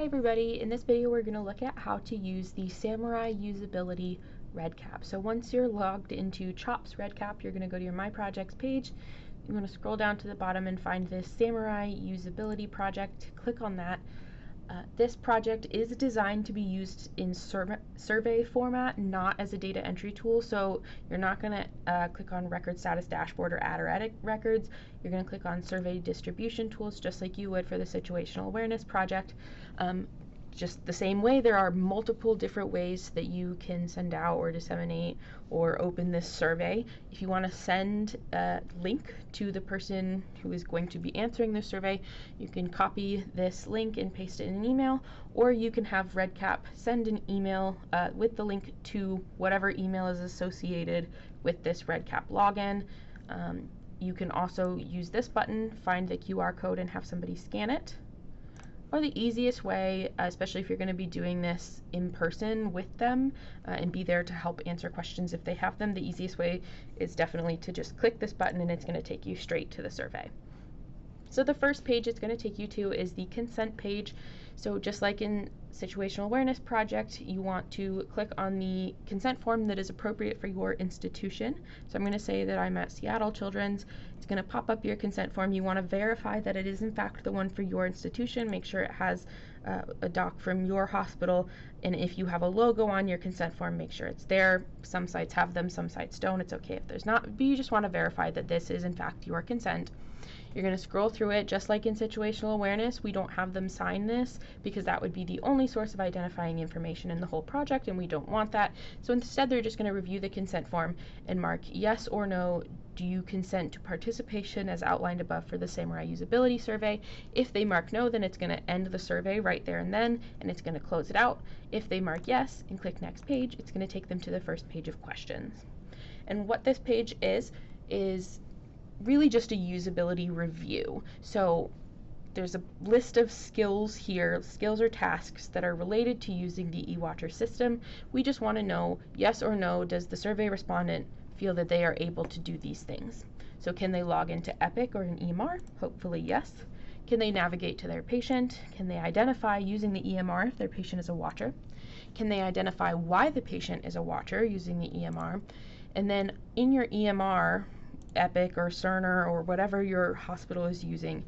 Hi everybody, in this video we're going to look at how to use the SAMURAI-Usability REDCap. So once you're logged into CHOP's REDCap, you're going to go to your My Projects page. You're going to scroll down to the bottom and find this SAMURAI-Usability project. Click on that. This project is designed to be used in survey format, not as a data entry tool. So you're not going to click on record status dashboard or add or edit records. You're going to click on survey distribution tools just like you would for the situational awareness project. Just the same way, there are multiple different ways that you can send out or disseminate or open this survey. If you want to send a link to the person who is going to be answering this survey, you can copy this link and paste it in an email, or you can have REDCap send an email with the link to whatever email is associated with this REDCap login. You can also use this button, find the QR code, and have somebody scan it. Or the easiest way, especially if you're going to be doing this in person with them and be there to help answer questions if they have them, the easiest way is definitely to just click this button and it's going to take you straight to the survey. So the first page it's going to take you to is the consent page. So just like in Situational Awareness Project, you want to click on the consent form that is appropriate for your institution. So I'm going to say that I'm at Seattle Children's. It's going to pop up your consent form. You want to verify that it is in fact the one for your institution. Make sure it has a doc from your hospital, and if you have a logo on your consent form, make sure it's there. Some sites have them, some sites don't. It's okay if there's not, but you just want to verify that this is in fact your consent. You're going to scroll through it just like in situational awareness. We don't have them sign this because that would be the only source of identifying information in the whole project, and we don't want that. So instead, they're just going to review the consent form and mark yes or no. Do you consent to participation as outlined above for the SAMURAI-Usability survey? If they mark no, then it's going to end the survey right there and then, and it's going to close it out. If they mark yes and click next page, it's going to take them to the first page of questions. And what this page is really just a usability review. So there's a list of skills here, skills or tasks that are related to using the eWatcher system. We just want to know yes or no, does the survey respondent feel that they are able to do these things? So can they log into Epic or an EMR? Hopefully yes. Can they navigate to their patient? Can they identify using the EMR if their patient is a watcher? Can they identify why the patient is a watcher using the EMR? And then in your EMR, Epic or Cerner or whatever your hospital is using,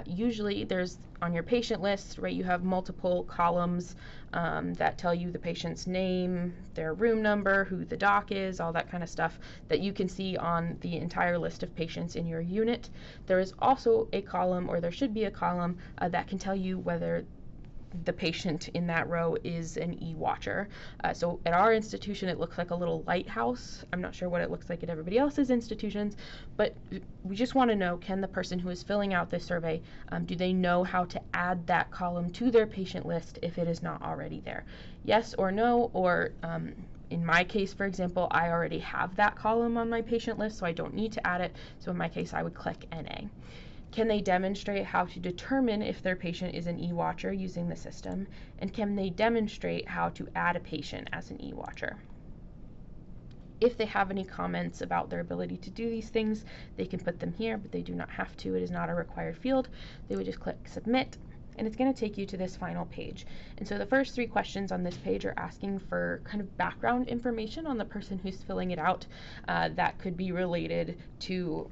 usually there's on your patient list, right, you have multiple columns that tell you the patient's name, their room number, who the doc is, all that kind of stuff that you can see on the entire list of patients in your unit. There is also a column, or there should be a column, that can tell you whether the patient in that row is an e-watcher. So at our institution it looks like a little lighthouse. I'm not sure what it looks like at everybody else's institutions, but we just want to know, can the person who is filling out this survey, do they know how to add that column to their patient list if it is not already there? Yes or no, or in my case, for example, I already have that column on my patient list, so I don't need to add it. So in my case, I would click NA. Can they demonstrate how to determine if their patient is an e-watcher using the system? And can they demonstrate how to add a patient as an e-watcher? If they have any comments about their ability to do these things, they can put them here, but they do not have to. It is not a required field. They would just click submit, and it's going to take you to this final page. And so the first 3 questions on this page are asking for kind of background information on the person who's filling it out that could be related to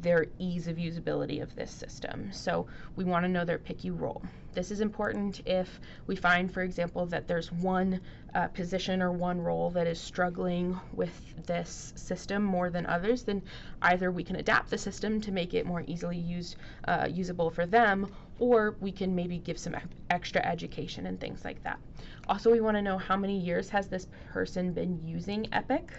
their ease of usability of this system. So we want to know their PICU role. This is important if we find, for example, that there's one position or one role that is struggling with this system more than others, then either we can adapt the system to make it more easily usable for them, or we can maybe give some extra education and things like that. Also, we want to know how many years has this person been using Epic,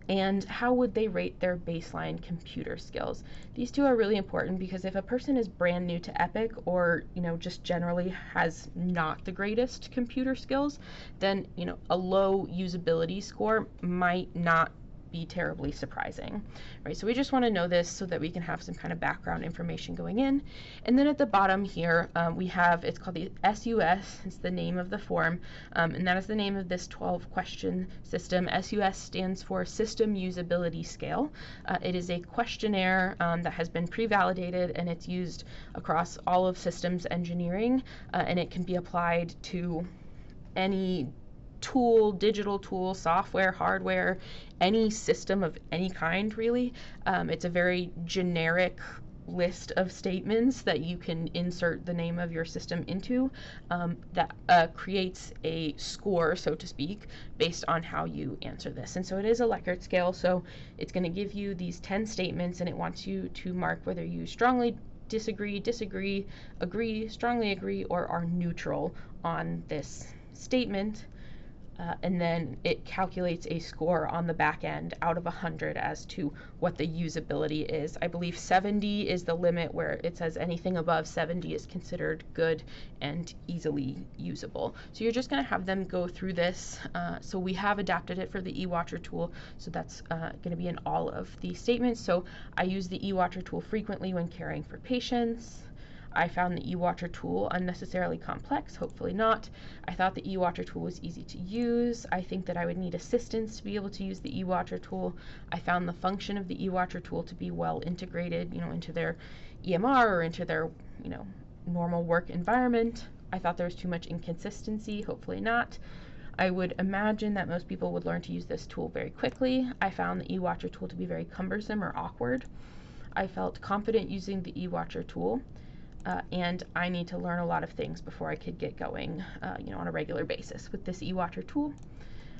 and how would they rate their baseline computer skills. These 2 are really important because if a person is brand new to Epic, or just generally has not the greatest computer skills, then a low usability score might not be terribly surprising, right? So we just want to know this so that we can have some kind of background information going in. And then at the bottom here, we have, it's called the SUS, it's the name of the form, and that is the name of this 12-question system. SUS stands for System Usability Scale. It is a questionnaire that has been pre-validated, and it's used across all of systems engineering, and it can be applied to any tool, digital tool, software, hardware, any system of any kind, really. It's a very generic list of statements that you can insert the name of your system into that creates a score, so to speak, based on how you answer this. And so it is a Likert scale, so it's going to give you these 10 statements, and it wants you to mark whether you strongly disagree, agree, strongly agree, or are neutral on this statement. And then it calculates a score on the back end out of 100 as to what the usability is. I believe 70 is the limit, where it says anything above 70 is considered good and easily usable. So you're just going to have them go through this. So we have adapted it for the eWatcher tool, so that's going to be in all of the statements. So I use the eWatcher tool frequently when caring for patients. I found the eWatcher tool unnecessarily complex, hopefully not. I thought the eWatcher tool was easy to use. I think that I would need assistance to be able to use the eWatcher tool. I found the function of the eWatcher tool to be well integrated, into their EMR or into their, normal work environment. I thought there was too much inconsistency, hopefully not. I would imagine that most people would learn to use this tool very quickly. I found the eWatcher tool to be very cumbersome or awkward. I felt confident using the eWatcher tool. And I need to learn a lot of things before I could get going, on a regular basis with this eWatcher tool.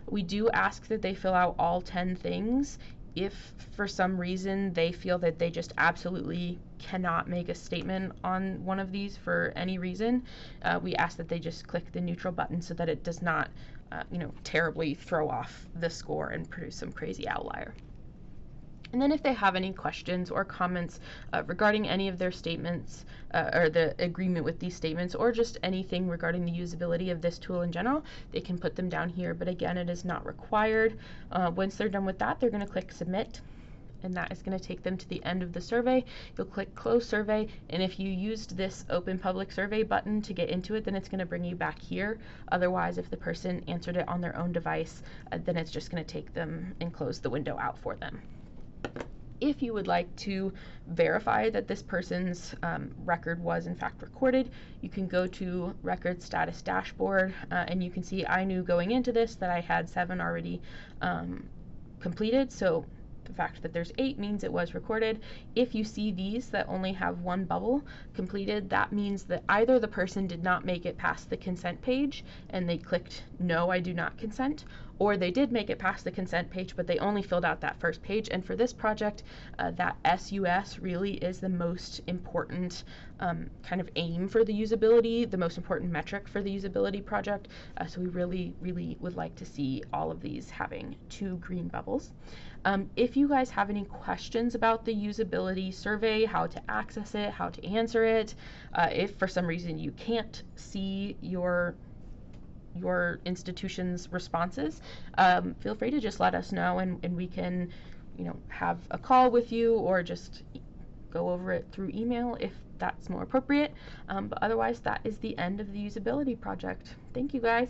We do ask that they fill out all 10 things. If for some reason they feel that they just absolutely cannot make a statement on one of these for any reason, we ask that they just click the neutral button so that it does not, terribly throw off the score and produce some crazy outlier. And then if they have any questions or comments regarding any of their statements or the agreement with these statements, or just anything regarding the usability of this tool in general, they can put them down here. But again, it is not required. Once they're done with that, they're going to click Submit, and that is going to take them to the end of the survey. You'll click Close Survey, and if you used this Open Public Survey button to get into it, then it's going to bring you back here. Otherwise, if the person answered it on their own device, then it's just going to take them and close the window out for them. If you would like to verify that this person's record was in fact recorded, you can go to Record Status Dashboard, and you can see I knew going into this that I had 7 already completed, so the fact that there's 8 means it was recorded. If you see these that only have 1 bubble completed, that means that either the person did not make it past the consent page and they clicked no, I do not consent, or they did make it past the consent page but they only filled out that first page. And for this project, that SUS really is the most important kind of aim for the usability, the most important metric for the usability project. So we really, really would like to see all of these having 2 green bubbles. If you guys have any questions about the usability survey, how to access it, how to answer it, if for some reason you can't see your institution's responses, feel free to just let us know, and we can, have a call with you or just go over it through email if that's more appropriate. But otherwise, that is the end of the usability project. Thank you guys.